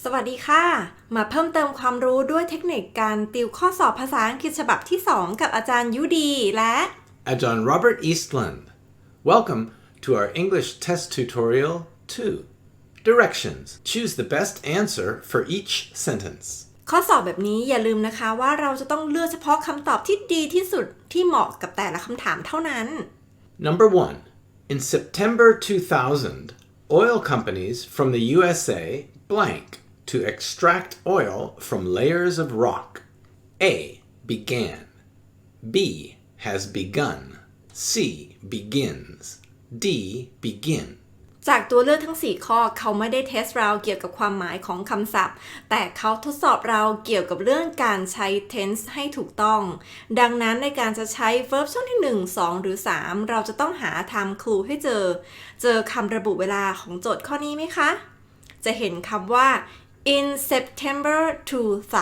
สวัสดีค่ะมาเพิ่มเติมความรู้ด้วยเทคนิคการติวข้อสอบภาษาอังกฤษฉบับที่ 2กับอาจารย์ยุดีและ อาจารย์ Robert Eastland. Welcome to our English test tutorial 2. Directions. Choose the best answer for each sentence. ข้อสอบแบบนี้อย่าลืมนะคะว่าเราจะต้องเลือกเฉพาะคำตอบที่ดีที่สุดที่เหมาะกับแต่ละคำถามเท่านั้น Number 1. In September 2000, oil companies from the USA blank to extract oil from layers of rock. A. Began. B. Has begun. C. Begins. D. Begin. จากตัวเลือกทั้ง 4 ข้อเขาไม่ได้เทสเราเกี่ยวกับความหมายของคำศัพท์แต่เขาทดสอบเราเกี่ยวกับเรื่องการใช้ tense ให้ถูกต้องดังนั้นในการจะใช้ verb ช่องที่ 1 2 หรือ 3 เราจะต้องหา time clue ให้เจอคำระบุเวลาของโจทย์ข้อนี้ไหมคะจะเห็นคำว่า in September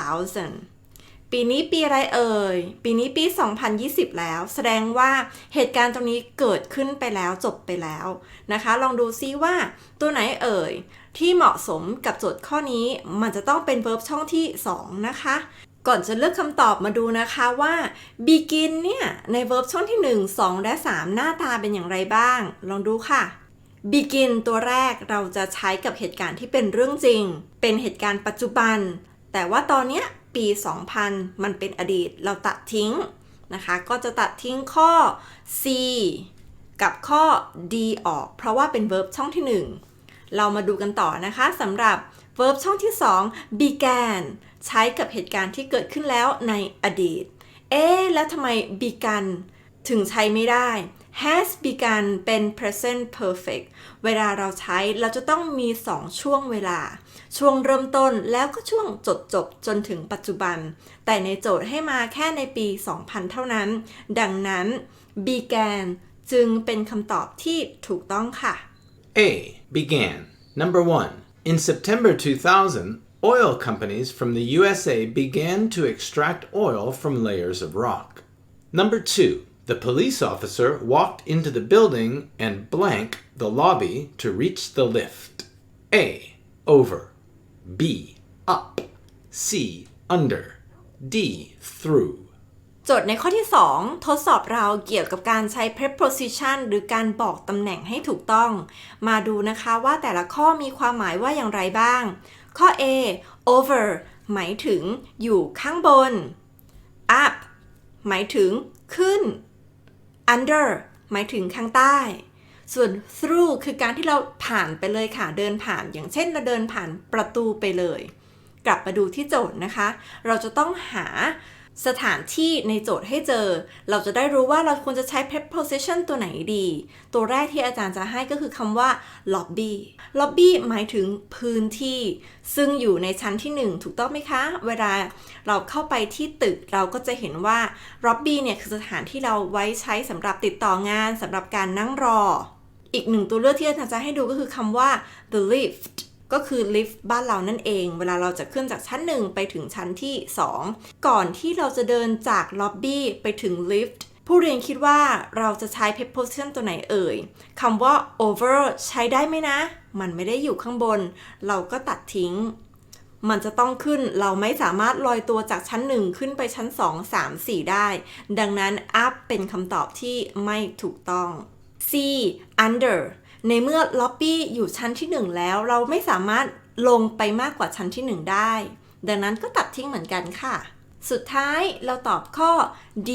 2000ปีนี้ปีอะไรเอ่ยปีนี้ปี 2020 แล้วแสดงว่าเหตุการณ์ตรงนี้เกิดขึ้นไปแล้วจบไปแล้วนะคะลองดูซิว่าตัวไหนเอ่ยที่เหมาะสมกับโจทย์ข้อนี้มันจะต้องเป็น verb ช่องที่ 2 นะคะก่อนจะเลือกคำตอบมาดูนะคะว่า begin เนี่ยใน verb ช่องที่ 1 2 และ 3 หน้าตาเป็นอย่างไรบ้างลองดูค่ะ begin ตัวแรกเราจะใช้กับเหตุการณ์ที่เป็นเรื่องจริงเป็นเหตุการณ์ปัจจุบันแต่ว่าตอนเนี้ยปี 2000 มันเป็นอดีตเราตัดทิ้งนะคะก็จะตัดทิ้งข้อ C กับข้อ D ออกเพราะว่าเป็น verb ช่องที่ 1เรามาดูกันต่อนะคะสำหรับ verb ช่องที่ 2 began ใช้กับเหตุการณ์ที่เกิดขึ้นแล้วในอดีตแล้วทำไม begun ถึงใช้ไม่ได้ has begun เป็น present perfect เวลาเราใช้เราจะต้องมี 2 ช่วงเวลาช่วงเริ่มต้นแล้วก็ช่วงจบจนถึงปัจจุบันแต่ในโจทย์ให้มาแค่ในปี 2000 เท่านั้นดังนั้น began จึงเป็นคำตอบที่ถูกต้องค่ะ A. Began. Number 1. In September 2000, oil companies from the USA began to extract oil from layers of rock. Number 2. The police officer walked into the building and blank the lobby to reach the lift. A. Over. B. Up. C. Under. D. Through. โจทย์ในข้อที่ 2 ทดสอบเราเกี่ยวกับการใช้ preposition หรือการบอกตำแหน่งให้ถูกต้องมาดูนะคะว่าแต่ละข้อมีความหมายว่าอย่างไรบ้างข้อ A over หมายถึงอยู่ข้างบน up หมายถึงขึ้น under หมายถึงข้างใต้ส่วน through คือการที่เราผ่านไปเลยค่ะเดินผ่านอย่างเช่นเราเดินผ่านประตูไปเลยกลับมาดูที่โจทย์นะคะเราจะต้องหาสถานที่ในโจทย์ให้เจอเราจะได้รู้ว่าเราควรจะใช้ preposition ตัวไหนดีตัวแรกที่อาจารย์จะให้ก็คือคำว่า lobby หมายถึงพื้นที่ซึ่งอยู่ในชั้นที่ 1ถูกต้องไหมคะเวลาเราเข้าไปที่ตึกเราก็จะเห็นว่า lobby เนี่ยคือสถานที่เราไว้ใช้สำหรับติดต่องานสำหรับการนั่งรออีกหนึ่งตัวเลือกที่อาจารย์จะให้ดูก็คือคำว่า the lift ก็คือ lift บ้านเรานั่นเองเวลาเราจะขึ้นจากชั้น 1ไปถึงชั้นที่ 2ก่อนที่เราจะเดินจาก lobby ไปถึง lift ผู้เรียนคิดว่าเราจะใช้ preposition ตัวไหนเอ่ยคำว่า over ใช้ได้ไหมนะมันไม่ได้อยู่ข้างบนเราก็ตัดทิ้งมันจะต้องขึ้นเราไม่สามารถลอยตัวจากชั้น 1ขึ้นไปชั้น 2 3 4 ได้ดังนั้น up เป็นคำตอบที่ไม่ถูกต้อง C under ในเมื่อ lobby อยู่ชั้นที่ 1แล้วเราไม่สามารถลงไปมากกว่าชั้นที่ 1ได้ดังนั้นก็ตัดทิ้งเหมือนกันค่ะสุดท้ายเราตอบข้อ D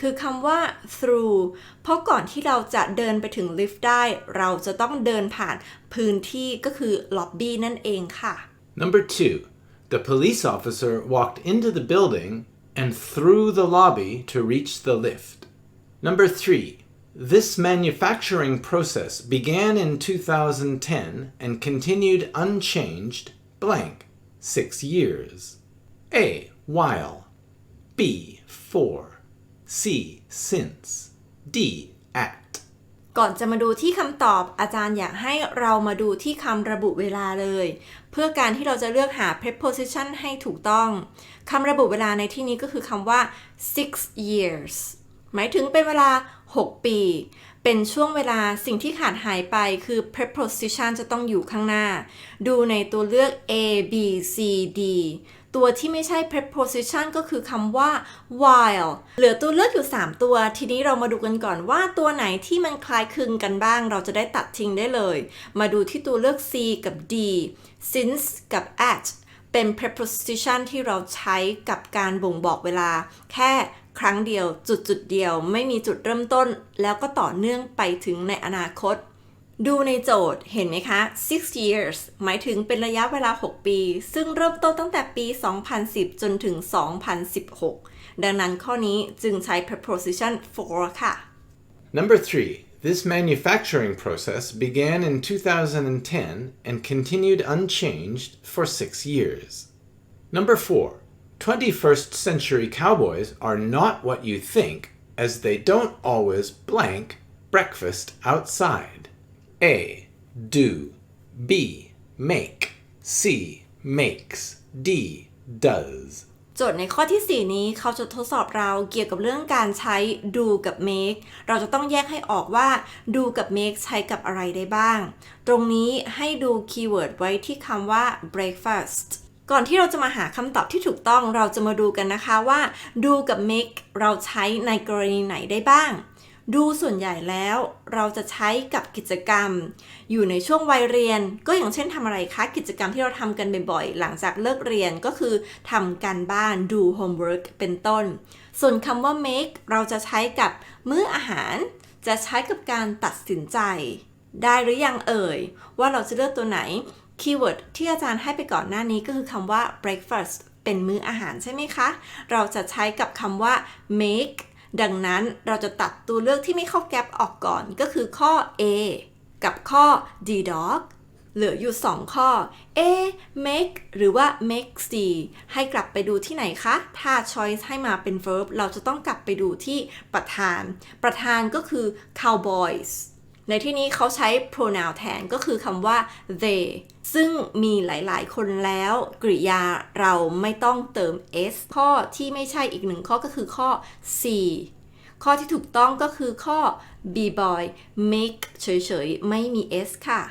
คือคำว่า through เพราะก่อนที่เราจะเดินไปถึง lift ได้เราจะต้องเดินผ่านพื้นที่ก็คือ lobby นั่นเองค่ะ Number 2. The police officer walked into the building and through the lobby to reach the lift. Number 3. This manufacturing process began in 2010 and continued unchanged blank 6 years. A. While. B. For. C. Since. D. At. ก่อนจะมาดูที่คำตอบอาจารย์อยากให้เรามาดูที่คำระบุเวลาเลยเพื่อการที่เราจะเลือกหา preposition ให้ถูกต้องคำระบุเวลาในที่นี้ก็คือคำว่า 6 years หมายถึงเป็นเวลา 6 ปี เป็นช่วงเวลาสิ่งที่ขาดหายไปคือ preposition จะต้องอยู่ข้างหน้าดูในตัวเลือก A B C D ตัวที่ไม่ใช่ preposition ก็คือคำว่า while เหลือตัวเลือกอยู่3ตัวทีนี้เรามาดูกันก่อนว่าตัวไหนที่มันคล้ายคลึงกันบ้างเราจะได้ตัดทิ้งได้เลยมาดูที่ตัวเลือก C กับ D since กับ at เป็น preposition ที่เราใช้กับการบ่งบอกเวลาแค่ครั้งเดียวจุดเดียวไม่มีจุดเริ่มต้นแล้วก็ต่อเนื่องไปถึงในอนาคตดูในโจทย์เห็นไหมคะ 6 years หมายถึงเป็นระยะเวลา6ปีซึ่งเริ่มต้นตั้งแต่ปี 2010 จนถึง 2016 ดังนั้นข้อนี้จึงใช้ preposition for ค่ะ Number 3. This manufacturing process began in 2010 and continued unchanged for 6 years. Number 4. 21st century cowboys are not what you think, as they don't always blank breakfast outside. A. Do. B. Make. C. Makes. D. Does. โจทย์ในข้อที่ 4 นี้เขาจะทดสอบเราเกี่ยวกับเรื่องการใช้ do กับ make เราจะต้องแยกให้ออกว่า do กับ make ใช้กับอะไรได้บ้าง ตรงนี้ให้ดูคีย์เวิร์ดไว้ที่คำว่า breakfast ก่อนที่เราจะมาหาคำตอบที่ถูกต้องเราจะมาดูกันนะคะว่า do กับ make เราใช้ในกรณีไหนได้บ้างดูส่วนใหญ่แล้วเราจะใช้กับกิจกรรมอยู่ในช่วงวัยเรียนก็อย่างเช่นทำอะไรคะกิจกรรมที่เราทำกันบ่อยๆหลังจากเลิกเรียนก็คือทำการบ้าน do homework เป็นต้นส่วนคำว่า make เราจะใช้กับมื้ออาหารจะใช้กับการตัดสินใจได้หรือยังเอ่ยว่าเราจะเลือกตัวไหนคีย์เวิร์ดที่อาจารย์ให้ไปก่อนหน้านี้ก็คือคำว่า breakfast เป็นมื้ออาหารใช่ไหมคะเราจะใช้กับคำว่า makeดังนั้นเราจะตัดตัวเลือกที่ไม่เข้าแก๊ปออกก่อนก็คือข้อ A กับข้อ D dog เหลืออยู่2ข้อ A make หรือว่า makes D ให้กลับไปดูที่ไหนคะถ้า choice ให้มาเป็น verb เราจะต้องกลับไปดูที่ประธานก็คือ cowboys ในที่นี้เขาใช้ pronoun แทนก็คือคำว่า they ซึ่งมีหลายๆคนแล้วกริยาเราไม่ต้องเติม s ข้อที่ไม่ใช่อีกหนึ่งข้อก็คือข้อ C ข้อที่ถูกต้องก็คือข้อ B boy make เฉยๆไม่มี s ค่ะ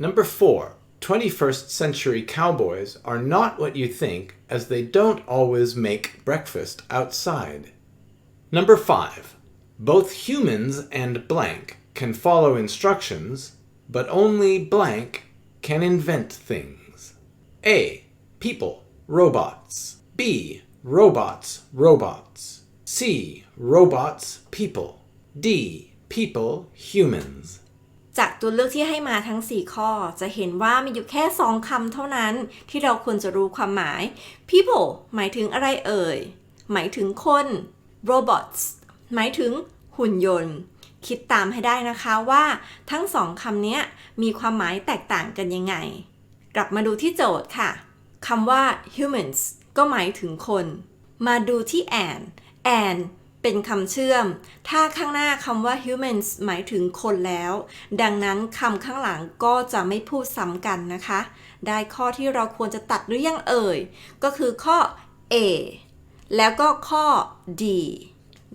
Number 4. 21st century cowboys are not what you think, as they don't always make breakfast outside. Number 5. Both humans and blank can follow instructions, but only blank can invent things. A. People, robots. B. Robots, robots. C. Robots, people. D. People, humans. จากตัวเลือกที่ให้มาทั้ง4ข้อจะเห็นว่ามีอยู่แค่2คำเท่านั้นที่เราควรจะรู้ความหมาย people หมายถึงอะไรเอ่ยหมายถึงคน robots หมายถึงหุ่นยนต์คิดตามให้ได้นะคะว่าทั้ง2คำนี้มีความหมายแตกต่างกันยังไงกลับมาดูที่โจทย์ค่ะคำว่า humans ก็หมายถึงคนมาดูที่ and เป็นคำเชื่อมถ้าข้างหน้าคำว่า humans หมายถึงคนแล้วดังนั้นคำข้างหลังก็จะไม่พูดซ้ำกันนะคะได้ข้อที่เราควรจะตัดหรือยังเอ่ยก็คือข้อ A แล้วก็ข้อ D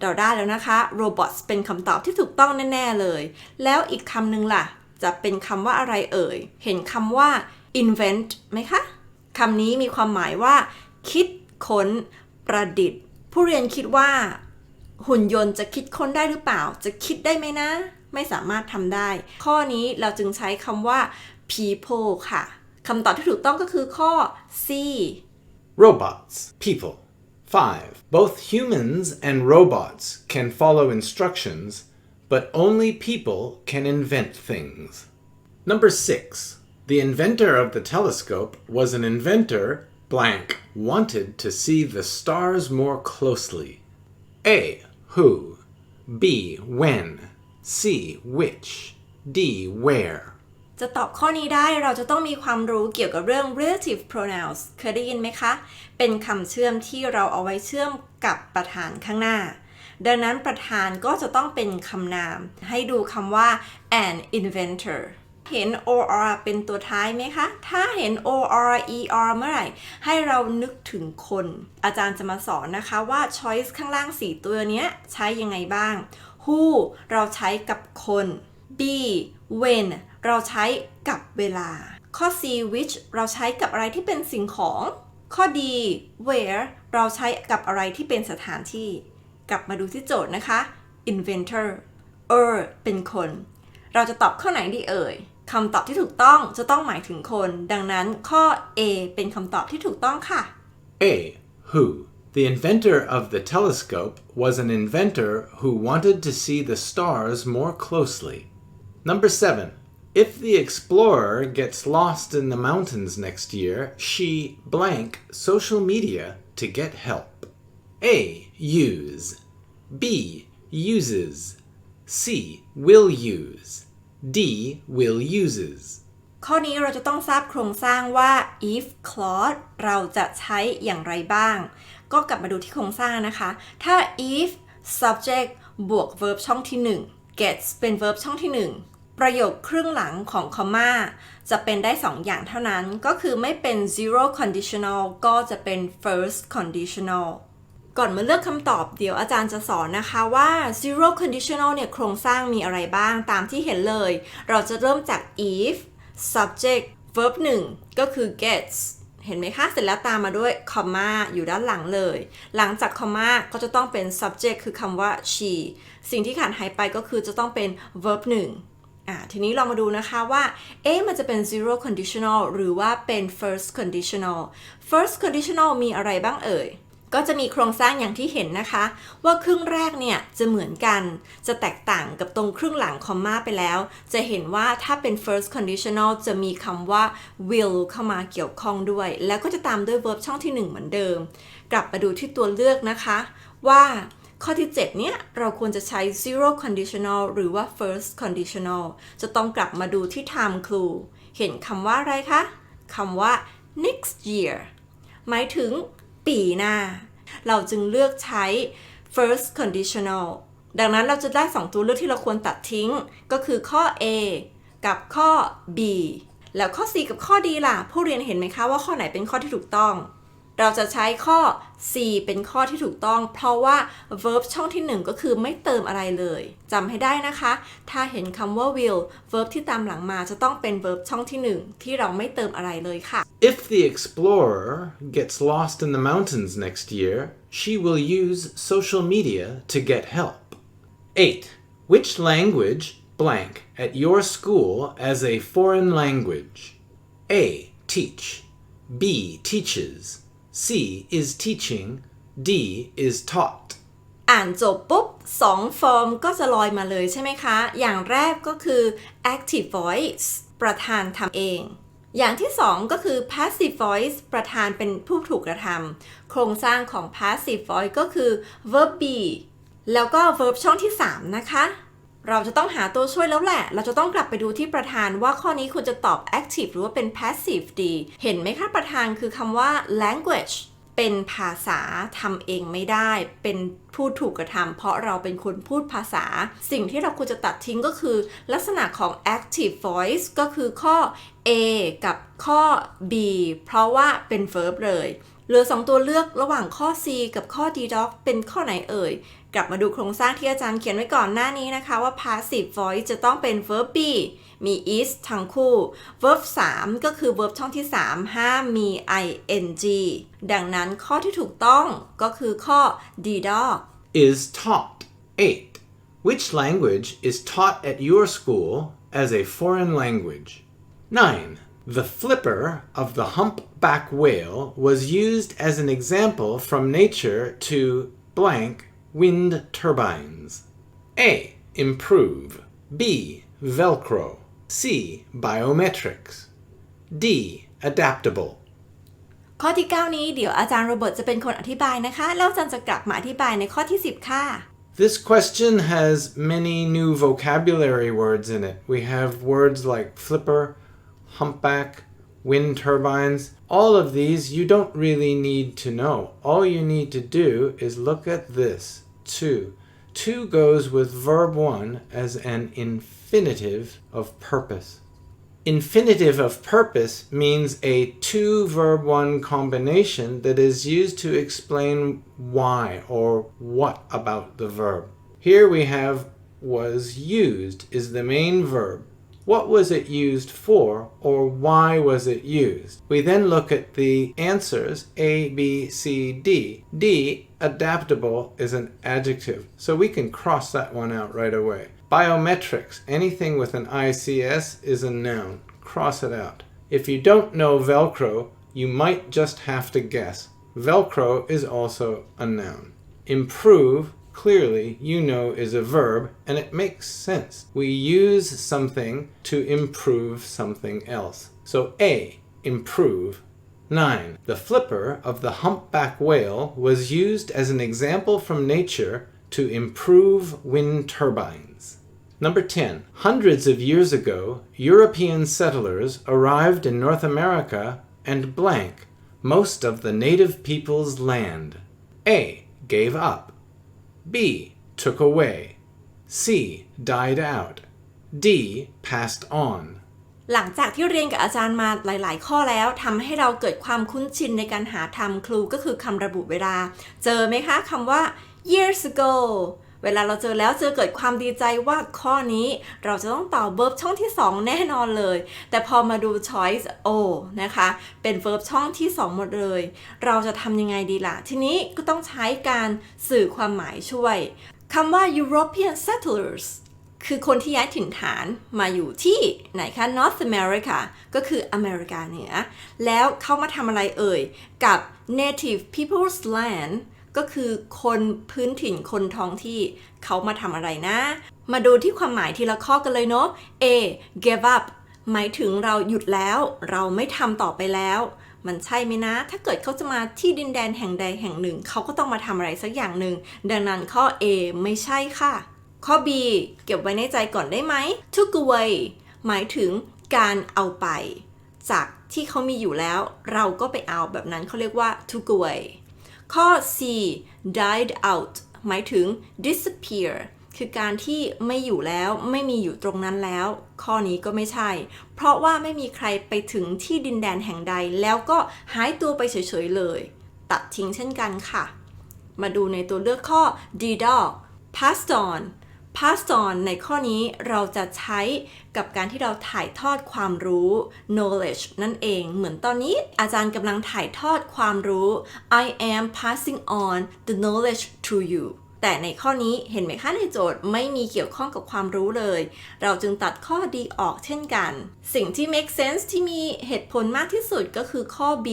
เราได้แล้วนะคะ robots เป็นคำตอบที่ถูกต้องแน่ๆเลยแล้วอีกคำหนึ่งล่ะจะเป็นคำว่าอะไรเอ่ยเห็นคำว่า invent ไหมคะคำนี้มีความหมายว่าคิดค้นประดิษฐ์ผู้เรียนคิดว่าหุ่นยนต์จะคิดค้นได้หรือเปล่าจะคิดได้ไหมนะไม่สามารถทำได้ข้อนี้เราจึงใช้คำว่า people ค่ะคำตอบที่ถูกต้องก็คือข้อ C Robots, people. 5. Both humans and robots can follow instructions, but only people can invent things. Number 6. The inventor of the telescope was an inventor blank wanted to see the stars more closely. A. Who. B. When. C. Which. D. Where. จะตอบข้อนี้ได้เราจะต้องมีความรู้เกี่ยวกับเรื่อง relative pronouns เคยได้ยินไหมคะเป็นคำเชื่อมที่เราเอาไว้เชื่อมกับประธานข้างหน้าดังนั้นประธานก็จะต้องเป็นคำนามให้ดูคำว่า an inventor เห็น or เป็นตัวท้ายไหมคะถ้าเห็น or er เมื่อไหร่ให้เรานึกถึงคนอาจารย์จะมาสอนนะคะว่า choice ข้างล่าง4ตัวนี้ใช้ยังไงบ้าง who who เราใช้กับคน B when เราใช้กับเวลาข้อ C which เราใช้กับอะไรที่เป็นสิ่งของข้อ D where เราใช้กับอะไรที่เป็นสถานที่กลับมาดูที่โจทย์นะคะ inventor เป็นคนเราจะตอบข้อไหนดีเอ่ยคำตอบที่ถูกต้องจะต้องหมายถึงคนดังนั้นข้อ A เป็นคำตอบที่ถูกต้องค่ะ A. Who? The inventor of the telescope was an inventor who wanted to see the stars more closely. Number 7. If the explorer gets lost in the mountains next year, she blank social media to get help. A. Use. B. Uses. C. Will use. D. Will uses. ข้อนี้เราจะต้องทราบโครงสร้างว่า if clause เราจะใช้อย่างไรบ้างก็กลับมาดูที่โครงสร้างนะคะถ้า if subject บวก verb ช่องที่1 gets เป็น verb ช่องที่1ประโยคครึ่งหลังของ comma จะเป็นได้2อย่างเท่านั้นก็คือไม่เป็น zero conditional ก็จะเป็น first conditional ก่อนมาเลือกคำตอบเดี๋ยวอาจารย์จะสอนนะคะว่า zero conditional เนี่ยโครงสร้างมีอะไรบ้างตามที่เห็นเลยเราจะเริ่มจาก if subject verb 1 ก็คือ gets เห็นไหมคะเสร็จแล้วตามมาด้วย comma อยู่ด้านหลังเลยหลังจาก comma ก็จะต้องเป็น subject คือคำว่า she สิ่งที่ขาดหายไปก็คือจะต้องเป็น verb 1ทีนี้เรามาดูนะคะว่ามันจะเป็น zero conditional หรือว่าเป็น first conditional first conditional มีอะไรบ้างเอ่ยก็จะมีโครงสร้างอย่างที่เห็นนะคะว่าครึ่งแรกเนี่ยจะเหมือนกันจะแตกต่างกับตรงครึ่งหลังคอมมาไปแล้วจะเห็นว่าถ้าเป็น first conditional จะมีคำว่า will เข้ามาเกี่ยวข้องด้วยแล้วก็จะตามด้วย verb ช่องที่1เหมือนเดิมกลับมาดูที่ตัวเลือกนะคะว่าข้อที่7เนี่ยเราควรจะใช้ zero conditional หรือว่า first conditional จะต้องกลับมาดูที่ time clue เห็นคำว่าอะไรคะคำว่า next year หมายถึงปีหน้าเราจึงเลือกใช้ first conditional ดังนั้นเราจะได้2ตัวเลือกที่เราควรตัดทิ้งก็คือข้อ A กับข้อ B แล้วข้อ C กับข้อ D ล่ะผู้เรียนเห็นไหมคะว่าข้อไหนเป็นข้อที่ถูกต้องเราจะใช้ข้อ C เป็นข้อที่ถูกต้องเพราะว่า verb ช่องที่1ก็คือไม่เติมอะไรเลยจำให้ได้นะคะถ้าเห็นคำว่า will verb ที่ตามหลังมาจะต้องเป็น verb ช่องที่1ที่เราไม่เติมอะไรเลยค่ะ If the explorer gets lost in the mountains next year, she will use social media to get help. 8. Which language blank at your school as a foreign language? A. Teach. B. Teaches. C is teaching, D is taught. อ่านจบปุ๊บ2ฟอร์มก็จะลอยมาเลยใช่ไหมคะอย่างแรกก็คือ active voice ประธานทำเองอย่างที่2ก็คือ passive voice ประธานเป็นผู้ถูกกระทำโครงสร้างของ passive voice ก็คือ verb be แล้วก็ verb ช่องที่3นะคะเราจะต้องหาตัวช่วยแล้วแหละเราจะต้องกลับไปดูที่ประธานว่าข้อนี้คุณจะตอบ active หรือว่าเป็น passive ดีเห็นไหมคะประธานคือคำว่า language เป็นภาษาทำเองไม่ได้เป็นผู้ถูกกระทำเพราะเราเป็นคนพูดภาษาสิ่งที่เราควรจะตัดทิ้งก็คือลักษณะของ active voice ก็คือข้อ A กับข้อ B เพราะว่าเป็น verb เลยเหลือ2ตัวเลือกระหว่างข้อ C กับข้อ D dog เป็นข้อไหนเอ่ยกลับมาดูโครงสร้างที่อาจารย์เขียนไว้ก่อนหน้านี้นะคะว่า passive voice จะต้องเป็น verb be มี is ทั้งคู่ verb 3 ก็คือ verb ช่องที่3ห้ามมี ing ดังนั้นข้อที่ถูกต้องก็คือข้อ D dog Is taught. 8. Which language is taught at your school as a foreign language? 9. The flipper of the humpback whale was used as an example from nature to blank wind turbines. A. Improve. B. Velcro. C. Biometrics. D. Adaptable. ข้อที่ 9 นี้เดี๋ยวอาจารย์โรเบิร์ตจะเป็นคนอธิบายนะคะแล้วอาจารย์จะกลับมาอธิบายในข้อที่ 10 ค่ะ This question has many new vocabulary words in it. We have words like flipper, humpback, wind turbines. All of these you don't really need to know. All you need to do is look at this, to. To goes with verb 1 as an infinitive of purpose. Infinitive of purpose means a to verb 1 combination that is used to explain why or what about the verb. Here we have was used is the main verb. What was it used for, or why was it used? We then look at the answers A, B, C, D. D, adaptable, is an adjective, so we can cross that one out right away. Biometrics, anything with an ICS is a noun. Cross it out. If you don't know Velcro, you might just have to guess. Velcro is also a noun. Improve, clearly, you know, is a verb, and it makes sense. We use something to improve something else. So A, improve. 9. The flipper of the humpback whale was used as an example from nature to improve wind turbines. Number 10. Hundreds of years ago, European settlers arrived in North America and blank most of the native people's land. A, gave up. B, took away. C, died out. D, passed on. หลังจากที่เรียนกับอาจารย์มาหลายๆข้อแล้วทำให้เราเกิดความคุ้นชินในการหาทำคลูก็คือคำระบุเวลาเจอไหมคะคำว่า years ago เวลาเราเจอแล้วเกิดความดีใจว่าข้อนี้เราจะต้องตอบ verb ช่องที่2แน่นอนเลยแต่พอมาดู choice O นะคะเป็น verb ช่องที่2หมดเลยเราจะทำยังไงดีล่ะทีนี้ก็ต้องใช้การสื่อความหมายช่วยคำว่า European settlers คือคนที่ย้ายถิ่นฐานมาอยู่ที่ไหนคะ North America ก็คืออเมริกาเหนือแล้วเขามาทำอะไรเอ่ยกับ native people's land ก็คือคนพื้นถิ่นคนท้องที่เขามาทำอะไรนะมาดูที่ความหมายทีละข้อกันเลยเนาะ A give up หมายถึงเราหยุดแล้วเราไม่ทำต่อไปแล้วมันใช่ไหมนะถ้าเกิดเขาจะมาที่ดินแดนแห่งใดแห่งหนึ่งเขาก็ต้องมาทำอะไรสักอย่างหนึ่งดังนั้นข้อ A ไม่ใช่ค่ะข้อ B เก็บไว้ในใจก่อนได้ไหม took away หมายถึงการเอาไปจากที่เขามีอยู่แล้วเราก็ไปเอาแบบนั้นเขาเรียกว่า took away ข้อ C died out หมายถึง disappear คือการที่ไม่อยู่แล้วไม่มีอยู่ตรงนั้นแล้วข้อนี้ก็ไม่ใช่เพราะว่าไม่มีใครไปถึงที่ดินแดนแห่งใดแล้วก็หายตัวไปเฉยๆเลยตัดทิ้งเช่นกันค่ะมาดูในตัวเลือกข้อ D dog passed on ในข้อนี้เราจะใช้กับการที่เราถ่ายทอดความรู้ knowledge นั่นเองเหมือนตอนนี้อาจารย์กำลังถ่ายทอดความรู้ I am passing on the knowledge to you แต่ในข้อนี้เห็นไหมคะในโจทย์ไม่มีเกี่ยวข้องกับความรู้เลยเราจึงตัดข้อ D ออกเช่นกันสิ่งที่ make sense ที่มีเหตุผลมากที่สุดก็คือข้อ B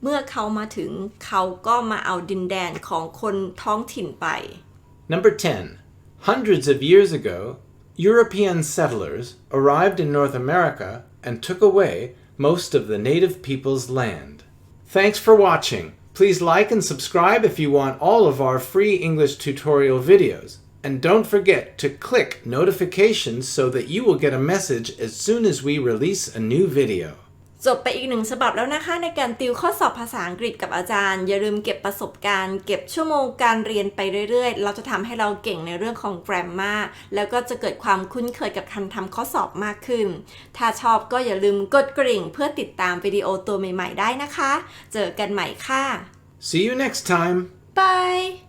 เมื่อเขามาถึงเขาก็มาเอาดินแดนของคนท้องถิ่นไป Number 10.Hundreds of years ago, European settlers arrived in North America and took away most of the native people's land. Thanks for watching. Please like and subscribe if you want all of our free English tutorial videos. And don't forget to click notifications so that you will get a message as soon as we release a new video. จบไปอีก1ฉบับแล้วนะคะในการติวข้อสอบภาษาอังกฤษกับอาจารย์อย่าลืมเก็บประสบการณ์เก็บชั่วโมงการเรียนไปเรื่อยๆเราจะทำให้เราเก่งในเรื่องของ grammar แล้วก็จะเกิดความคุ้นเคยกับการทำข้อสอบมากขึ้นถ้าชอบก็อย่าลืมกดกริ่งเพื่อติดตามวิดีโอตัวใหม่ๆได้นะคะเจอกันใหม่ค่ะ See you next time. Bye